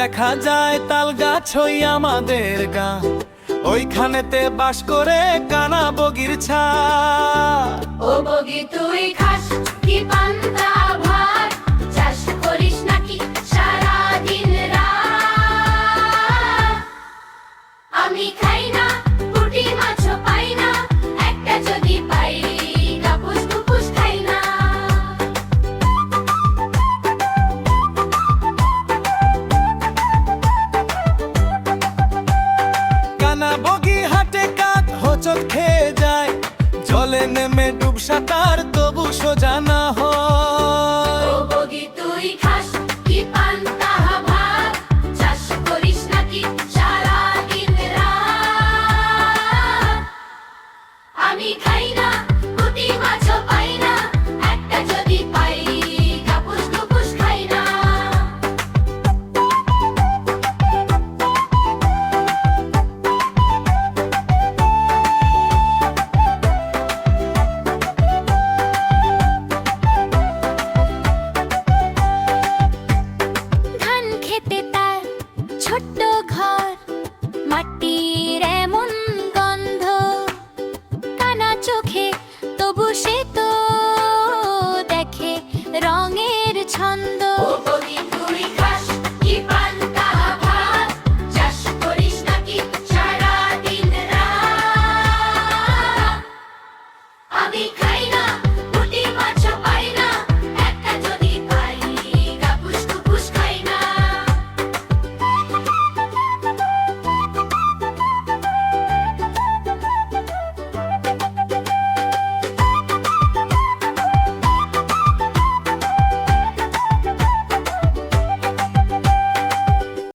দেখা যায় তাল গাছ ওই আমাদের গাঁ, ওইখানেতে বাস করে কানা বগির ছা। ও বগি তুই খাস কি পান্তা ভাত, চাষ করিস নাকি সারা দিন রাত? আমি খাই না পুঁটি মাছও পাই না, একটা যদি পাই কাপুস কুপুস খাই না। কানা বগি হাটে কাক হোঁচট খেয়ে যায়, জলে নেমে ডুব সাঁতার তবু সোজা না হয়। ও বগি তুই খাস কি পান্তা ভাত, চাষ করিস নাকি সারা দিন রাত? আমি খাই না পুঁটি মাছও পাই না, একটা যদি পাই কাপুস কুপুস খাই না। ধান খেতে তার ছোট্ট ঘর, মাটির এমন গন্ধ, কানা চোখে তবু সে তো দেখে রঙের ছন্দ। ও